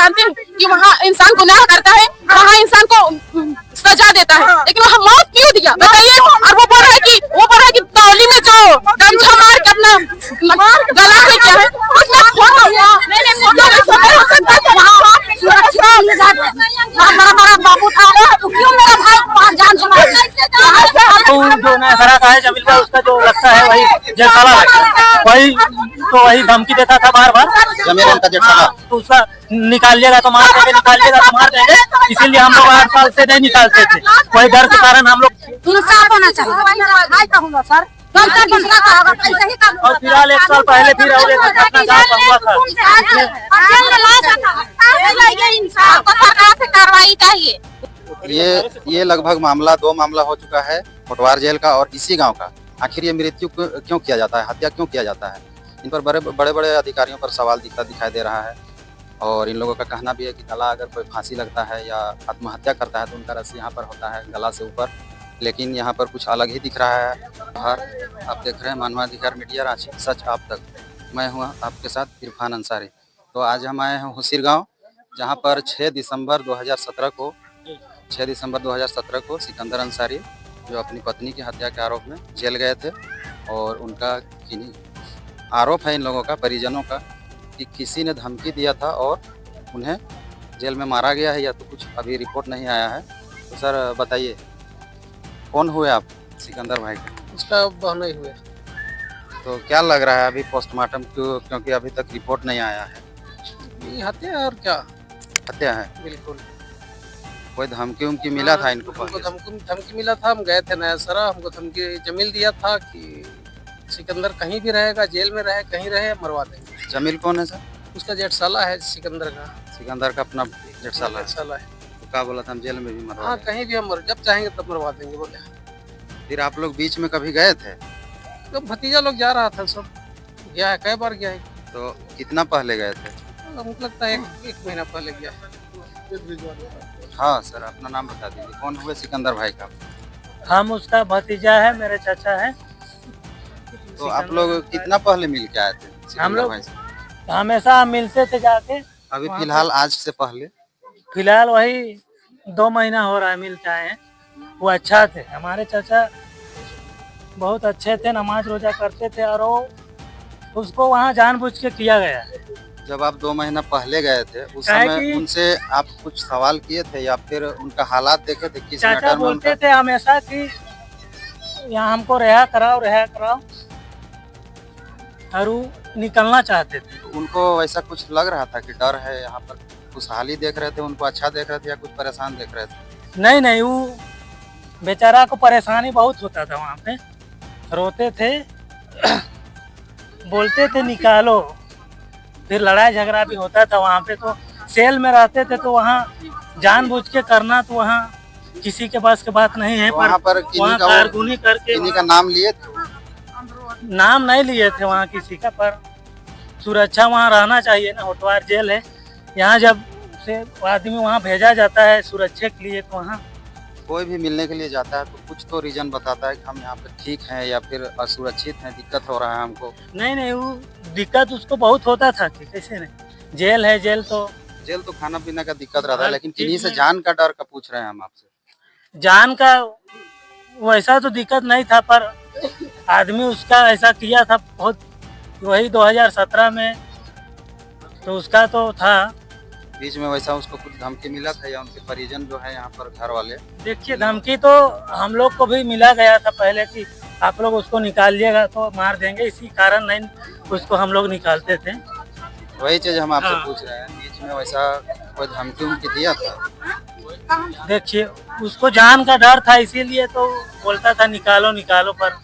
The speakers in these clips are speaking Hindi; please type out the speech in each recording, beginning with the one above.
जानते हैं कि वहाँ इंसान गुनाह करता है, वहाँ इंसान को सजा देता है, लेकिन वहाँ मौत क्यों दिया बताइए। और वो बोल रहा है कि तौली में जो गमछा मार के अपना गला में क्या है उसमें फोटो बाबू था क्यों मेरा भाई वहाँ जान जो नया का है जमील का, उसका जो लगता है वही जेठसाला है, वही धमकी देता था बार बार जमील का जेठसाला, तो उसका निकालिएगा तो मार देंगे, निकालिएगा तो मार देंगे, इसीलिए हम लोग 8 साल से नहीं निकालते थे। वही डर के कारण हम लोग इंसाफ होना चाहिए सर। और फिलहाल 1 साल पहले फिर और एक घटना गाँव का हुआ था। कार्रवाई चाहिए। ये लगभग दो मामला हो चुका है होटवार जेल का और इसी गांव का। आखिर ये मृत्यु क्यों किया जाता है, हत्या क्यों किया जाता है, इन पर बड़े बड़े अधिकारियों पर सवाल दिखाई दे रहा है। और इन लोगों का कहना भी है कि गला अगर कोई फांसी लगता है या आत्महत्या करता है तो उनका रस्सी यहाँ पर होता है गला से ऊपर, लेकिन यहाँ पर कुछ अलग ही दिख रहा है। आप देख रहे हैं मानवाधिकार मीडिया रांची, सच आप तक। मैं हूँ आपके साथ इरफान अंसारी। तो आज हम आए हैं हुसीर गाँव, जहाँ पर 6 दिसंबर 2017 को सिकंदर अंसारी जो अपनी पत्नी की हत्या के आरोप में जेल गए थे, और उनका आरोप है इन लोगों का, परिजनों का, कि किसी ने धमकी दिया था और उन्हें जेल में मारा गया है, या तो कुछ अभी रिपोर्ट नहीं आया है। तो सर बताइए, कौन हुए आप सिकंदर भाई के? उसका बहन ही हुए। तो क्या लग रहा है अभी पोस्टमार्टम क्योंकि अभी तक रिपोर्ट नहीं आया है? ये हत्या है और क्या, हत्या है। बिल्कुल। कोई धमकी मिला था इनको? हमको धमकी मिला था, हम गए थे नया सरा, हमको धमकी जमील दिया था कि सिकंदर कहीं भी रहेगा, जेल में रहे, कहीं रहे, मरवा देंगे। जमील कौन है सर? उसका जेठसाला है सिकंदर का। सिकंदर का अपना जेठसाला है। तो क्या बोला था, हम जेल में भी मरवा हाँ, देंगे? कहीं भी हम जब चाहेंगे तब मरवा देंगे बोले। फिर आप लोग बीच में कभी गए थे? तो भतीजा लोग जा रहा था, सब गया है, कई बार गया है। तो कितना पहले गए थे? हमको लगता है एक महीना पहले गया है। हाँ सर, अपना नाम बता दीजिए, कौन हुए सिकंदर भाई का? हम उसका भतीजा है, मेरे चाचा है। तो आप लोग कितना पहले मिल के आए थे? हम लोग हमेशा मिलते थे जाके। अभी फिलहाल आज से पहले? फिलहाल वही 2 महीना हो रहा है मिलते आए हैं। वो अच्छा थे, हमारे चाचा बहुत अच्छे थे, नमाज रोजा करते थे, और वो उसको वहाँ जानबूझ के किया गया। जब आप 2 महीना पहले गए थे उस समय उनसे आप कुछ सवाल किए थे या फिर उनका हालात देखे थे? किस चाचा बोलते थे हमेशा कि यहाँ हमको रिहा कराओ, और वो निकलना चाहते थे। उनको ऐसा कुछ लग रहा था कि डर है, यहाँ पर खुशहाली देख रहे थे, उनको अच्छा देख रहे थे या कुछ परेशान देख रहे थे? नहीं, वो बेचारा को परेशानी बहुत होता था वहाँ पे, रोते थे बोलते थे निकालो, फिर लड़ाई झगड़ा भी होता था वहाँ पे। तो सेल में रहते थे तो वहाँ जानबूझ के करना, तो वहाँ किसी के पास की बात नहीं है। वहाँ पर वहाँ कारगुनी करके किन्हीं का नाम लिए थे? नाम नहीं लिए थे वहाँ किसी का, पर सुरक्षा वहाँ रहना चाहिए ना, होटवार जेल है। यहाँ जब से आदमी वहाँ भेजा जाता है सुरक्षा के लिए, तो वहाँ कोई भी मिलने के लिए जाता है तो कुछ तो रीजन बताता है कि हम यहाँ पे ठीक हैं या फिर असुरक्षित हैं, दिक्कत हो रहा है हमको। नहीं, वो दिक्कत उसको बहुत होता था कि कैसे नहीं, जेल है, जेल तो खाना पीना का दिक्कत रहता है, लेकिन किन्हीं से जान का डर का पूछ रहे हैं हम आपसे। जान का वैसा तो दिक्कत नहीं था, पर आदमी उसका ऐसा किया था बहुत, वही 2017 में, तो उसका तो था। बीच में वैसा उसको कुछ धमकी मिला था या उनके परिजन जो है यहाँ पर घर वाले? देखिए, धमकी तो हम लोग को भी मिला गया था पहले कि आप लोग उसको निकालिएगा तो मार देंगे, इसी कारण नहीं उसको हम लोग निकालते थे। वही चीज हम आपसे पूछ रहे हैं, बीच में वैसा कोई धमकी उनकी दिया था? देखिए, उसको जान का डर था, इसीलिए तो बोलता था निकालो, पर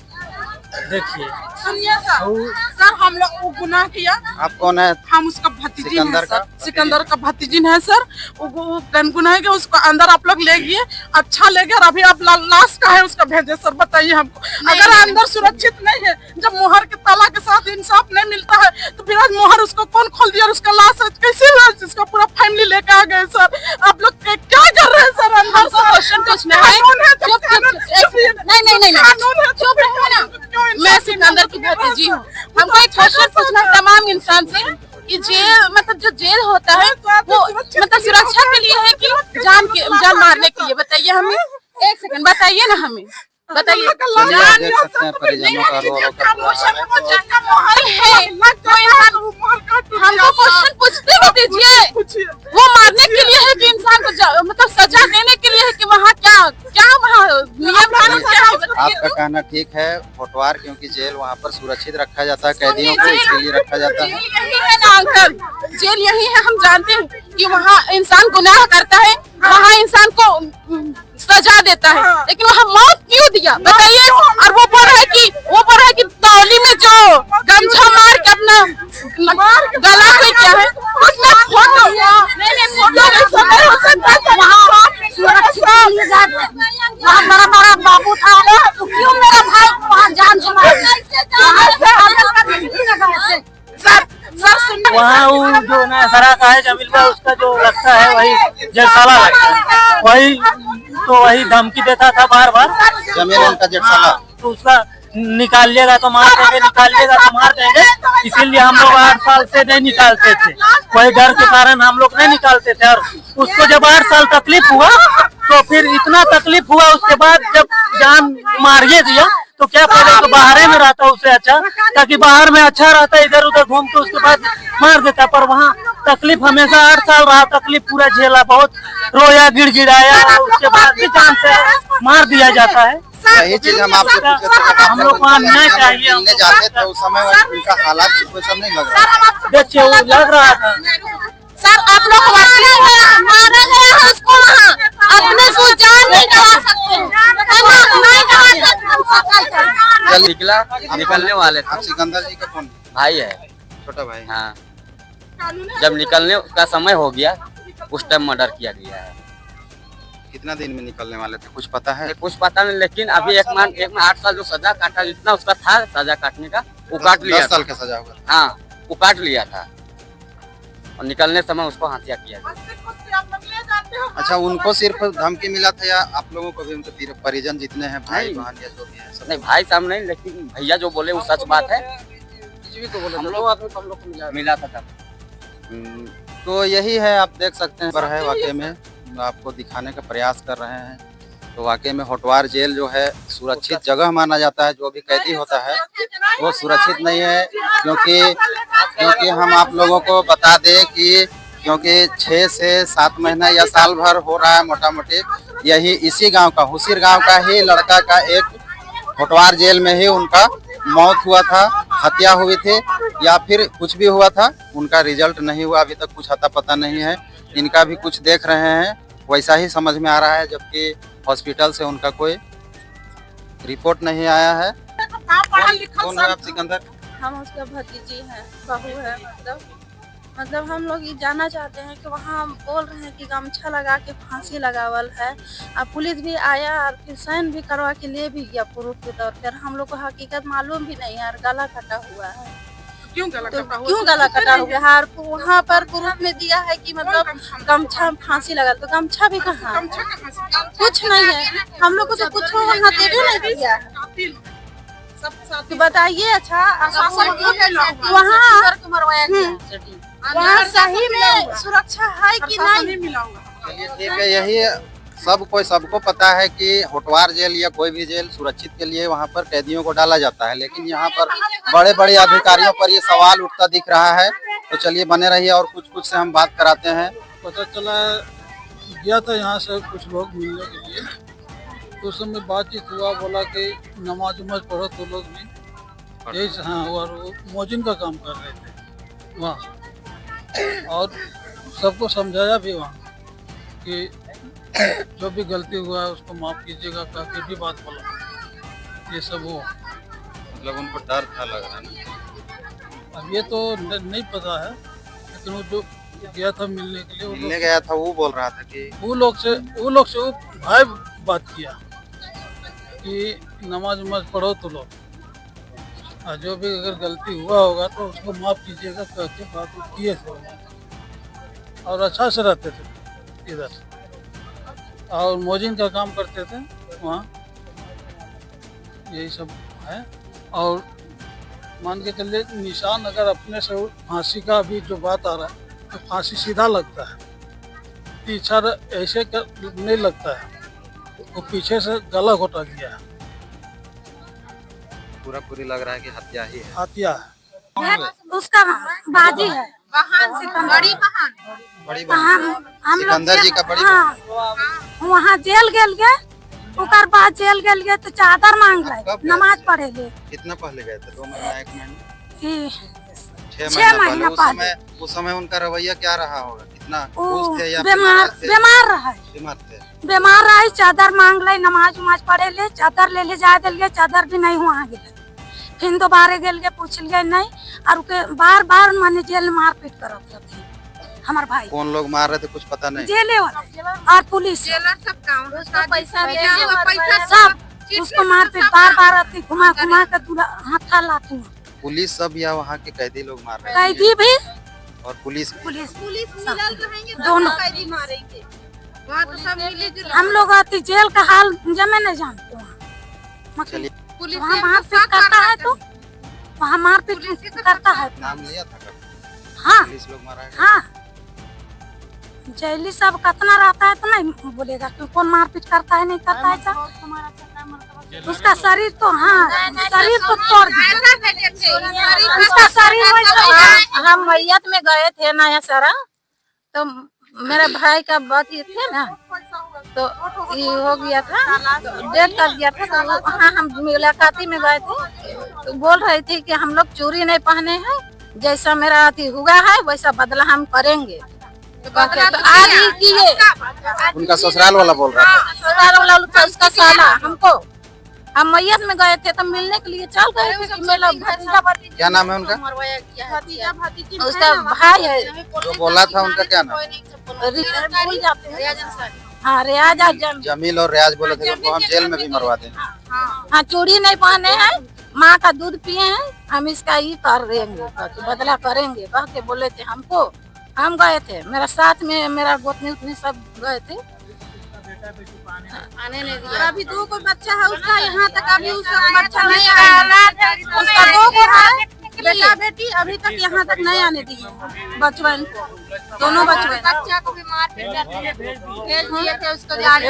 देखिए सुनिए सर, हम लोग वो गुनाह किया। आप कौन है? हम उसका भतीजी हैं सर, सिकंदर का भतीजी है सर। वो गुनाह के उसको अंदर आप लोग ले गए, अच्छा ले गए, और अभी आप लाश का है उसका भेजे सर, बताइए हमको। अगर अंदर सुरक्षित नहीं है, जब मोहर के ताला के साथ इंसाफ नहीं मिलता है, तो फिर आज मोहर उसको कौन खोल दिया, और उसका लाश कैसे उसका पूरा फैमिली लेके आ गए सर? आप लोग क्या कर रहे हैं सर? अंदर मैं सिकंदर की भतीजी हूँ। हमको एक क्वेश्चन पूछना तमाम इंसान से कि जेल मतलब जो जेल होता है वो मतलब सुरक्षा के लिए है कि जान मारने के लिए? बताइए हमें, एक सेकंड बताइए ना हमें, बताइए। चलिए आप देख सकते हैं परिजनों का रो रो कर बुरा हाल है। हमको क्वेश्चन पूछते भी दीजिए। वो मारने के लिए है कि इंसान को मतलब सजा देने के लिए है कि वहाँ क्या वहाँ नियम कानून क्या है? आपका कहना ठीक है, होटवार क्योंकि जेल वहाँ पर सुरक्षित रखा जाता है, कैदियों को इसके लिए रखा जाता है। जेल यही है ना अंकल, जेल यही है। हम जानते हैं कि वहाँ इंसान गुनाह करता है, वहाँ इंसान को सजा देता है, लेकिन वहाँ मौत क्यों दिया बताइए? और वो बोल रहा है कि तौली में जो गमछा मार के अपना गला कोई क्या है उसमें फोटो बड़ा बाबू था, तो क्यों मेरा भाई वहाँ जान से वहाँ वो जो ना सरा का है जमील का, उसका जो लगता है वही जेठसाला लगता है, वही धमकी देता था बार बार। जमील उनका जेठसाला, तो उसका निकालिएगा तो मार देंगे, निकालिएगा तो मार देंगे, इसीलिए हम लोग 8 साल से नहीं निकालते थे। वही डर के कारण हम लोग नहीं निकालते थे। और उसको जब 8 साल तकलीफ हुआ तो फिर इतना तकलीफ हुआ, उसके बाद जब जान मारिए दिया तो क्या पहले तो बाहर में रहता उससे अच्छा, ताकि बाहर में अच्छा रहता, इधर उधर घूम के उसके बाद मार देता। पर वहाँ तकलीफ हमेशा 8 साल रहा, तकलीफ पूरा झेला, बहुत रोया गिड़गिड़ाया, उसके बाद भी जान से मार दिया जाता है। यही चीज हम आपसे पूछे थे। हम लोग को अन्याय चाहिए। मिलने जाते थे उस समय उनका हालात सिचुएशन नहीं लग रहा। देखिए वो लग रहा था। सर आप लोग मारा गया है उसको वहाँ, अपने को जान नहीं गवा सकते, निकलने वाले थे। आप सिकंदर जी का कौन भाई है, छोटा भाई? हाँ। जब निकलने का समय हो गया उस टाइम मर्डर किया गया है। कितना दिन में निकलने वाले थे कुछ पता है? कुछ पता नहीं, लेकिन अभी एक में 8 साल जो सजा काटा, जितना उसका था सजा काटने का वो काट लिया। 10 साल का सजा हुआ। हाँ, वो काट लिया था और निकलने समय उसको हत्या किया गया। अच्छा, उनको सिर्फ धमकी मिला था या आप लोगों को भी उनके परिजन जितने हैं, भाई बहन या जो भी है सब? नहीं, भाई साहब नहीं, लेकिन भैया जो बोले वो सच बात है। हम लोग को मिला था। तो यही है, आप देख सकते हैं पर है वाकई में, आपको दिखाने का प्रयास कर रहे हैं। तो वाकई में होटवार जेल जो है सुरक्षित जगह माना जाता है। जो भी कैदी होता है वो सुरक्षित नहीं है, क्योंकि हम आप लोगों को बता दें कि क्योंकि 6 से 7 महीना या साल भर हो रहा है मोटा मोटी, यही इसी गांव का, हुसीर गांव का ही लड़का का एक होटवार जेल में ही उनका मौत हुआ था, हत्या हुई थी या फिर कुछ भी हुआ था, उनका रिजल्ट नहीं हुआ अभी तक, कुछ अता पता नहीं है। इनका भी कुछ देख रहे हैं वैसा ही समझ में आ रहा है, जबकि हॉस्पिटल से उनका कोई रिपोर्ट नहीं आया है। कौन है आप सिकंदर? हम उसका भतीजी हैं, बहू है। मतलब हम लोग ये जानना चाहते हैं कि वहाँ बोल रहे हैं कि गमछा लगा के फांसी लगावल है, और पुलिस भी आया और फिर साइन भी करवा के ले भी गया प्रूफ के तौर पर। हम लोग को हकीकत मालूम भी नहीं है और गला कटा हुआ है। क्यों गला कटा हुआ? क्यों गला कटा हुआ है? और वहाँ पर प्रूफ में दिया है कि मतलब गमछा फांसी लगा, तो गमछा भी कहाँ? कुछ नहीं है, हम लोग को तो कुछ वहाँ देवे नहीं दिया है। तो बताइए अच्छा, वहाँ सही में सुरक्षा है कि नहीं? चलिए ठीक है, यही सबको पता है कि होटवार जेल या कोई भी जेल सुरक्षित के लिए वहाँ पर कैदियों को डाला जाता है, लेकिन यहाँ पर बड़े बड़े अधिकारियों पर ये सवाल उठता दिख रहा है। तो चलिए बने रहिए और कुछ से हम बात कराते हैं। पता चला गया था यहाँ से कुछ लोग मिलने के लिए, तो उस समय बातचीत हुआ, बोला कि नमाज उमाज पढ़ो तो लोग भी यही। हाँ, और वो मोजिन का काम कर रहे थे वहाँ, और सबको समझाया भी वहाँ कि जो भी गलती हुआ है उसको माफ़ कीजिएगा, करके भी बात बोला। ये सब वो मतलब उनको डर था लग रहा है। अब ये तो नहीं पता है, लेकिन वो जो गया था मिलने के लिए, मिलने गया था, वो बोल रहा था कि वो लोग से वो भाई बात किया कि नमाज उमाज पढ़ो तो लोग, और जो भी अगर गलती हुआ होगा तो उसको माफ़ कीजिएगा करके बात किए थे, और अच्छा से रहते थे इधर, और मोजिन का काम करते थे वहाँ। यही सब है। और मान के चलिए, निशान अगर अपने से फांसी का भी जो बात आ रहा है तो फांसी सीधा लगता है, पीछा ऐसे नहीं लगता है, वो पीछे से गला घोटा गया है, पूरा पूरी लग रहा है कि हत्या ही है। हत्या है। उसका बाजी है बड़ी बहन हम लोग सिकंदर जी का बड़ी हाँ, वहाँ जेल गेल गए, ओकर बाद जेल गेल गए तो चादर मांग कब रहे, गए? नमाज पढ़े ले। कितना पहले गए थे? 2 महीना 1 महीना ई 6 छह महीना महीना पहले। उस समय उनका रवैया क्या रहा होगा? कितना वो खुश थे या बीमार थे? बीमार रहे, बीमार थे। बीमार रहे, चादर मांग ले, नमाज उमाज पढ़े ले, चादर ले जाए दिल, चादर भी नहीं वहाँ गए। फिर दोबारा गेल के पूछ लिए नहीं, और के बार बार माने जेल मारपीट करत थे हमार भाई। कौन लोग मार रहे थे कुछ पता नहीं? जेले वाले और पुलिस सब उसको मारपीट बार बार आती, घुमा घुमा कर हाथा लाती। पुलिस सब या वहाँ के कैदी लोग मार रहे कैदी भी थे? और पुलिस पुलिस दोनों हम लोग आती जेल का हाल जमे नहीं जानते वहाँ। चलिए। वहाँ मारपीट करता है तो वहाँ मारपीट करता है। नाम लिया था कब? हाँ पुलिस लोग मारा है? हाँ, जेली सब कितना रहता है तो नहीं बोलेगा कि कौन मारपीट करता है नहीं करता है सब। उसका शरीर तो हाँ शरीर तो तोड़ दिया, उसका शरीर। हम मैयत में गए थे नया सारा, तो मेरे भाई का बात ये थे ना, तो ये हो गया था, डेथ कर दिया था। तो वहाँ हम मुलाकाती में गए थे, तो बोल रही थी कि हम लोग चोरी नहीं पहने हैं, जैसा मेरा अति हुआ है वैसा बदला हम करेंगे। तो आज ही किए। उनका ससुराल वाला बोल रहा था। ससुराल वाला था उसका साला। हमको हम मैयत में गए थे तो मिलने के लिए चल गए थे कि मेरा भतीजा क्या नाम है उनका? उसका भाई है जो बोला था उनका क्या नाम? भूल जाते हैं। हाँ रियाज आजम। जमील और रियाज बोले थे उनको हम जेल में भी मरवा देंगे। हाँ चूड़ी नहीं पहने हैं, माँ का दूध पिए हैं, हम इसका ही कर देंगे, बदला करेंगे कह के बोले थे हमको। हम गए थे, मेरा साथ में मेरा गोतनी उतनी सब गए थे। आने नहीं दिया। अभी 2 को बच्चा है उसका, यहाँ तक अभी उसका बच्चा नहीं आया। उसका 2 को है बेटा बेटी, अभी तक यहाँ तक नहीं आने दिए बचवन को, दोनों बचवन। बच्चा को भी मारपीट भेज दिए थे उसको जाने।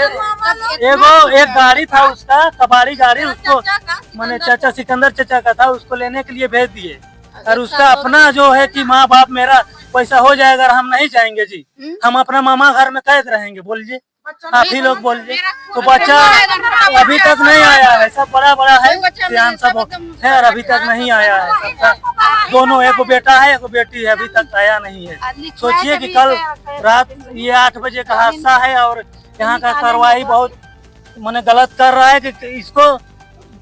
एक गाड़ी था उसका, कबाड़ी गाड़ी, उसको मैंने चाचा सिकंदर चाचा का था, उसको लेने के लिए भेज दिए। और उसका अपना जो है कि माँ बाप मेरा पैसा हो जाएगा, हम नहीं जाएंगे जी, हम अपना मामा घर में कैद रहेंगे। बोलिए आप ही लोग बोलिए। तो बच्चा अभी तक नहीं आया है, सब बड़ा बड़ा है, ध्यान सब है और अभी तक नहीं आया है। सबका दोनों, एक बेटा है एक बेटी है, अभी तक आया नहीं है। सोचिए कि कल रात ये 8 बजे का हादसा है और यहाँ का कार्रवाई बहुत मैंने गलत कर रहा है कि इसको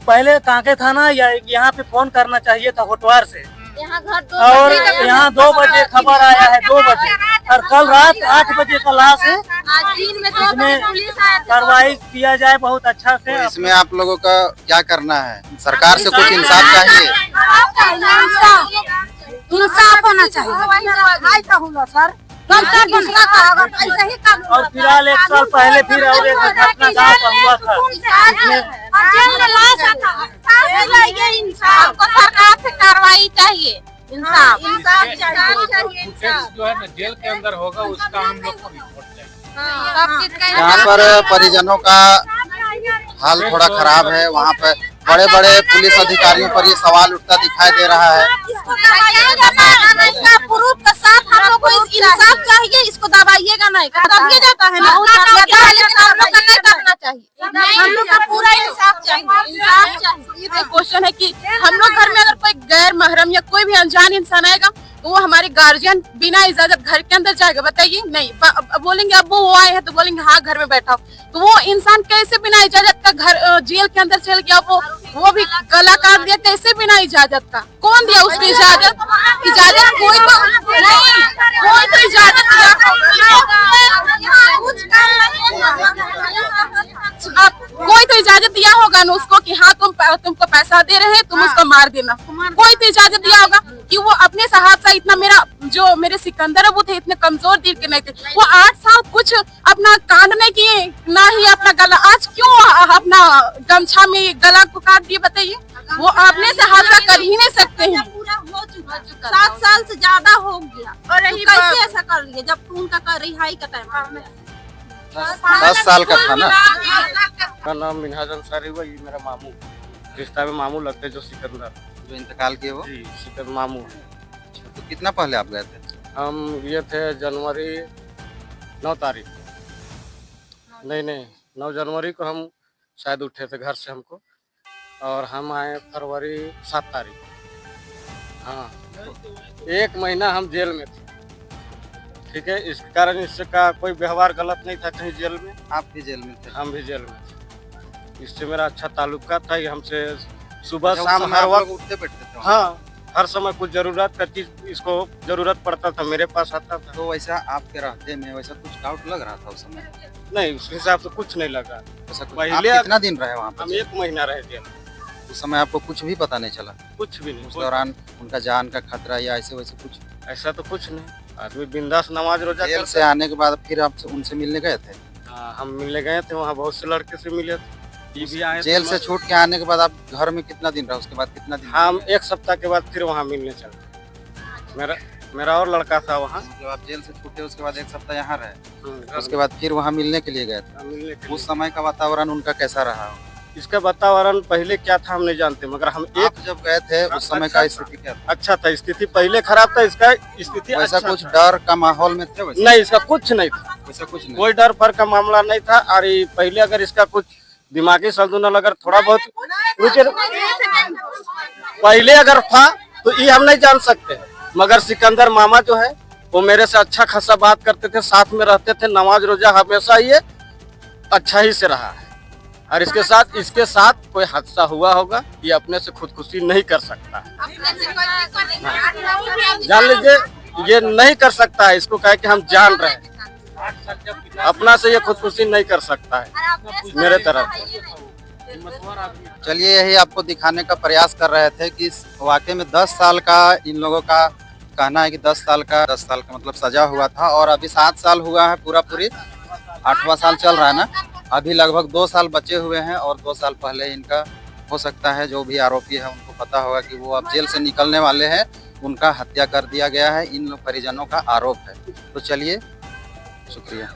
पहले कांके थाना या यहाँ पे फोन करना चाहिए था होटवार से। और यहाँ 2 बजे खबर आया है, 2 बजे, और कल रात 8 बजे का लाश है। इसमें कार्रवाई किया जाए बहुत अच्छा से। तो इसमें आप लोगों का क्या करना है? सरकार से कुछ इंसाफ चाहिए। इंसाफ होना चाहिए सर। और फिलहाल 1 साल पहले फिर और एक घटना गाँव का हुआ था, सरकार से कार्रवाई चाहिए, इंसाफ जो है ना जेल के अंदर होगा उसका हम लोग को रिपोर्ट चाहिए। यहाँ पर परिजनों का हाल थोड़ा खराब है। वहाँ पर बड़े बड़े पुलिस अधिकारियों पर ये सवाल उठता दिखाई दे रहा है। इसका प्रूफ के साथ हम लोग को इंसाफ चाहिए, इसको दबाइएगा नहीं, दबाइए जाता है ना, लेकिन हम लोग का नहीं करना चाहिए, हम लोग का पूरा इंसाफ चाहिए। इंसाफ चाहिए। ये क्वेश्चन है कि हम लोग घर में अगर कोई गैर महरम या कोई भी अनजान इंसान आएगा तो वो हमारे गार्जियन बिना इजाजत घर के अंदर जाएगा? बताइए नहीं। बोलेंगे अब वो आए हैं तो बोलेंगे हाँ घर में बैठा हो, तो वो इंसान कैसे बिना इजाजत का घर जेल के अंदर चल गया? वो भी गला काट दिया, कैसे बिना इजाजत का? कौन दिया उसको इजाजत? इजाजत कोई तो नहीं, कोई तो इजाजत कोई तो इजाजत दिया होगा ना उसको कि हाँ तुमको पैसा दे रहे हैं, तुम उसको मार देना। कोई तो इजाजत दिया होगा कि वो अपने साहब से इतना मेरे सिकंदर अबू थे इतने कमजोर दिल के नहीं थे, वो 8 साल कुछ अपना कांड नहीं किए, ना ही अपना गला। आज क्यों अपना गमछा में गला को काट दिए? बताइए, वो अपने से हादसा कर ही नहीं सकते हैं। 7 साल से ज्यादा हो गया और कैसे ऐसा कर लिए जब उनका रिहाई का टाइम? 10 साल का था ना। मेरा नाम मिनहाज अंसारी हुआ, ये मेरा मामू रिश्ता में मामू लगते जो सिकंदर जो इंतकाल किए वो। जी सिकंदर मामू। तो कितना पहले आप गए थे? हम ये थे जनवरी 9 तारीख, नहीं 9 जनवरी को हम शायद उठे थे घर से हमको, और हम आए फरवरी 7 तारीख। हाँ, 1 महीना हम जेल में थे। ठीक है, इस कारण इसका कोई व्यवहार गलत नहीं था कहीं जेल में। आप भी जेल में थे? हम भी जेल में थे। इससे मेरा अच्छा ताल्लुका था, ये हमसे सुबह अच्छा, उस शाम समय हर आप वक्त, लोग उठते बैठते थे वहाँ? हाँ हर समय कुछ जरूरत का चीज इसको जरूरत पड़ता था मेरे पास आता था। तो वैसा आपके रहते में वैसा कुछ डाउट लग रहा था उस समय? नहीं, उस हिसाब से कुछ नहीं लगा। ऐसा कुछ? पहले आप कितना दिन रहे वहाँ हम पर? 1 महीना रहे जेल, उस समय आपको कुछ भी पता नहीं चला? कुछ भी नहीं। उस दौरान उनका जान का खतरा या ऐसे वैसे कुछ? ऐसा तो कुछ नहीं, आदमी बिंदास नमाज रोजा जेल करता से आने के बाद फिर आप उनसे मिलने गए थे? हाँ, हम मिलने गए थे, वहाँ बहुत से लड़के से मिले थे। ये भी आए थे जेल से छूट के आने के बाद आप घर में कितना दिन रहे? उसके बाद कितना दिन? हम 1 सप्ताह के बाद फिर वहाँ मिलने चले। मेरा और लड़का था वहाँ। मतलब आप जेल से छूटे उसके बाद 1 सप्ताह यहाँ रहे, घर उसके बाद फिर वहाँ मिलने के लिए गए थे? में मिलने के उस लिए। समय का वातावरण उनका कैसा रहा? इसका वातावरण पहले क्या था हम नहीं जानते, मगर हम एक आप जब गए थे उस समय का स्थिति क्या था? अच्छा था, स्थिति पहले खराब था, इसका स्थिति वैसा अच्छा कुछ था। डर का माहौल में थे वैसे? नहीं, इसका कुछ नहीं था, वैसा कुछ नहीं। कोई डर फर का मामला नहीं था। और ये पहले अगर इसका कुछ दिमागी संतुलन अगर थोड़ा बहुत पहले अगर था तो ये हम नहीं जान सकते, मगर सिकंदर मामा जो है वो मेरे से अच्छा खासा बात करते थे, साथ में रहते थे, नमाज रोजा हमेशा ये अच्छा ही से रहा है। और इसके साथ कोई हादसा हुआ होगा, ये अपने से खुदकुशी नहीं कर सकता। जान लीजिए, ये नहीं कर सकता है, इसको कहे कि हम जान रहे हैं, अपना से ये खुदकुशी नहीं कर सकता है मेरे तरफ। चलिए, यही आपको दिखाने का प्रयास कर रहे थे कि वाकई में 10 साल का इन लोगों का कहना है कि 10 साल का मतलब सजा हुआ था, और अभी 7 साल हुआ है, पूरी 8वां साल चल रहा है ना। अभी लगभग 2 साल बचे हुए हैं, और 2 साल पहले इनका हो सकता है जो भी आरोपी है उनको पता होगा कि वो अब जेल से निकलने वाले हैं, उनका हत्या कर दिया गया है, इन लोग परिजनों का आरोप है। तो चलिए, शुक्रिया।